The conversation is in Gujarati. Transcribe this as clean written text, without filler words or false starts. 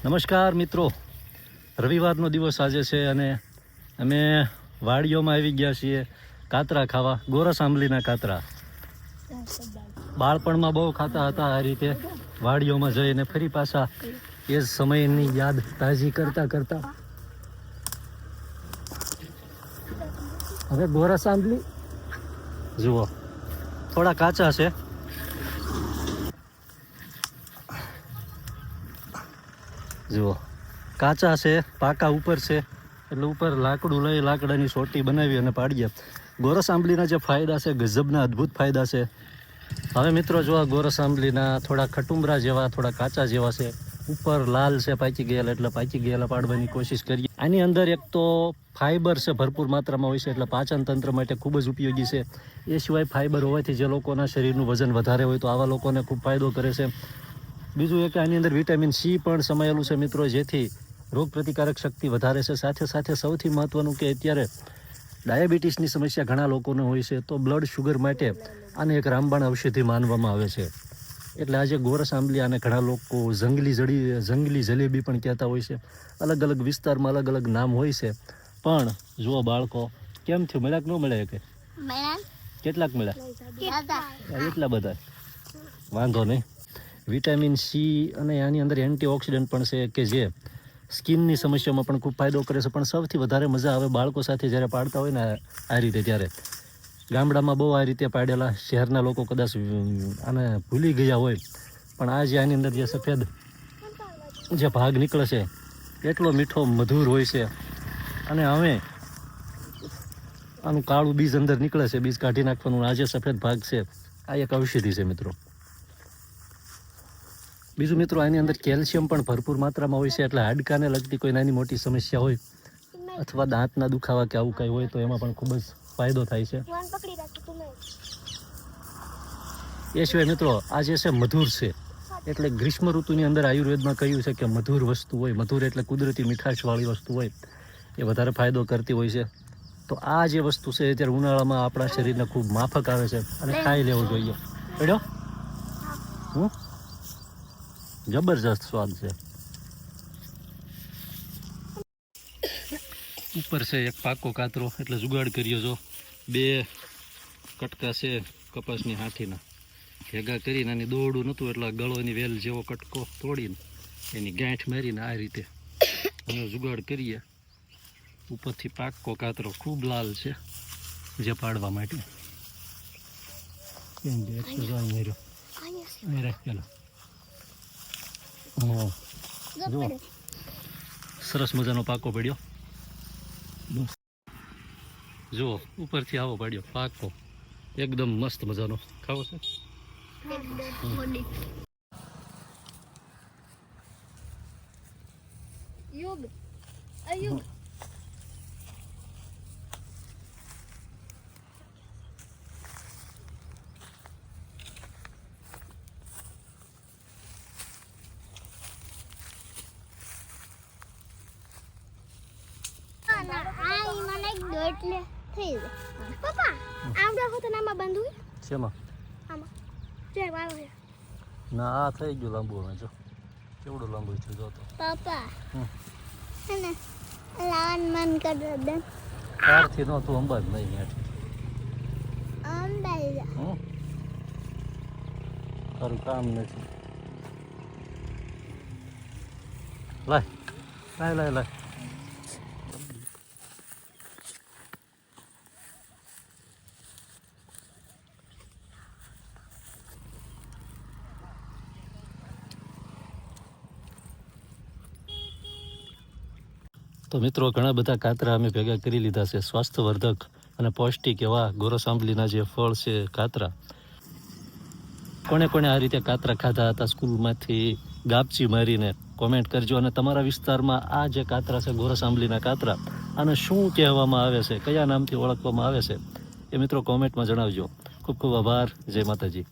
નમસ્કાર મિત્રો, રવિવારનો દિવસ આજે છે અને અમે વાડીઓમાં આવી ગયા છીએ કાતરા ખાવા. ગોરસ આંબલીના કાતરા બાળપણમાં બહુ ખાતા હતા. આ રીતે વાડીઓમાં જઈને ફરી પાછા એ સમયની યાદ તાજી કરતા કરતા હવે ગોરસ આંબલી જુઓ, થોડા કાચા છે. જુઓ કાચા છે, પાકા ઉપર છે, એટલે ઉપર લાકડું લઈ લાકડાની સોટી બનાવી અને પાડીએ. ગોરસ આંબલીના જે ફાયદા છે, ગજબના અદ્ભુત ફાયદા છે. હવે મિત્રો જો આ ગોરસ આંબલીના થોડા ખટુંબરા જેવા, થોડા કાચા જેવા છે, ઉપર લાલ છે પાકી ગયેલા, એટલે પાકી ગયેલા પાડવાની કોશિશ કરીએ. આની અંદર એક તો ફાઈબર છે, ભરપૂર માત્રામાં હોય છે, એટલે પાચન તંત્ર માટે ખૂબ જ ઉપયોગી છે. એ સિવાય ફાઈબર હોવાથી જે લોકોના શરીરનું વજન વધારે હોય તો આવા લોકોને ખૂબ ફાયદો કરે છે. બીજું એક આની અંદર વિટામિન સી પણ સમાયેલું છે મિત્રો, જેથી રોગ પ્રતિકારક શક્તિ વધારે છે. સાથે સાથે સૌથી મહત્ત્વનું કે અત્યારે ડાયાબિટીસની સમસ્યા ઘણા લોકોને હોય છે, તો બ્લડ શુગર માટે આને એક રામબાણ ઔષધિ માનવામાં આવે છે. એટલે આજે ગોરસ આંબલી આને ઘણા લોકો જંગલી જલેબી પણ કહેતા હોય છે. અલગ અલગ વિસ્તારમાં અલગ અલગ નામ હોય છે. પણ જુઓ બાળકો, કેમ થયું, મળ્યા કે ન મળ્યા? કે કેટલાક મળ્યા? એટલા બધા વાંધો નહીં. વિટામિન સી અને આની અંદર એન્ટીઓક્સિડન્ટ પણ છે કે જે સ્કિનની સમસ્યામાં પણ ખૂબ ફાયદો કરે છે. પણ સૌથી વધારે મજા આવે બાળકો સાથે જ્યારે પાડતા હોય ને આ રીતે, ત્યારે ગામડામાં બહુ આ રીતે પાડેલા, શહેરના લોકો કદાચ આને ભૂલી ગયા હોય, પણ આ જે આની અંદર જે સફેદ જે ભાગ નીકળે છે એટલો મીઠો મધુર હોય છે. અને હવે આનું કાળું બીજ અંદર નીકળે છે, બીજ કાઢી નાખવાનું. આ જે સફેદ ભાગ છે આ એક ઔષધિ છે મિત્રો. બીજું મિત્રો, આની અંદર કેલ્શિયમ પણ ભરપૂર માત્રામાં હોય છે, એટલે હાડકાને લગતી કોઈ નાની મોટી સમસ્યા હોય અથવા દાંતના દુખાવા કે આવું કંઈ હોય તો એમાં પણ ખૂબ જ ફાયદો થાય છે. એ સિવાય મિત્રો આ જે છે મધુર છે, એટલે ગ્રીષ્મ ઋતુની અંદર આયુર્વેદમાં કહ્યું છે કે મધુર વસ્તુ હોય, મધુર એટલે કુદરતી મીઠાશવાળી વસ્તુ હોય, એ વધારે ફાયદો કરતી હોય છે. તો આ જે વસ્તુ છે અત્યારે ઉનાળામાં આપણા શરીરને ખૂબ માફક આવે છે અને ખાઈ લેવું જોઈએ. પડ્યો જબરજસ્ત સ્વાદ છે. ઉપર છે એક પાકો કાતરો, એટલે જુગાડ કર્યો. જો બે કટકા છે કપાસની હાથીના, ભેગા કરીને આની દોરડું નહોતું એટલે ગળોની વેલ જેવો કટકો તોડીને એની ગાંઠ મારીને આ રીતે અમે જુગાડ કરીએ. ઉપરથી પાકો કાતરો ખૂબ લાલ છે જે પાડવા માટે. જો સરસ મજાનો પાકો પડ્યો. જો ઉપરથી આવો પડ્યો પાકો, એકદમ મસ્ત મજાનો. ખાવો છે? પપ્પા આમડા હોતો નામાં બંધું શેમાં? આમાં જે વાળો છે ના, આ થઈ ગયું લાંબુ. હવે જો કેવડું લાંબુ છે જો તો. પપ્પા હને લાવન મન કર દે. કારથી નો તું અંબાજ નહીં હેઠ અંબાઈ તારું કામ નથી. લાય લાય લાય લાય. તો મિત્રો, ઘણા બધા કાતરા અમે ભેગા કરી લીધા છે. સ્વાસ્થ્યવર્ધક અને પૌષ્ટિક એવા ગોરસ આંબલીના જે ફળ છે કાતરા. કોણે કોણે આ રીતે કાતરા ખાધા હતા સ્કૂલમાંથી ગાપચી મારીને કોમેન્ટ કરજો. અને તમારા વિસ્તારમાં આ જે કાતરા છે ગોરસ આંબલીના કાતરા, આને શું કહેવામાં આવે છે, કયા નામથી ઓળખવામાં આવે છે, એ મિત્રો કોમેન્ટમાં જણાવજો. ખૂબ ખૂબ આભાર. જય માતાજી.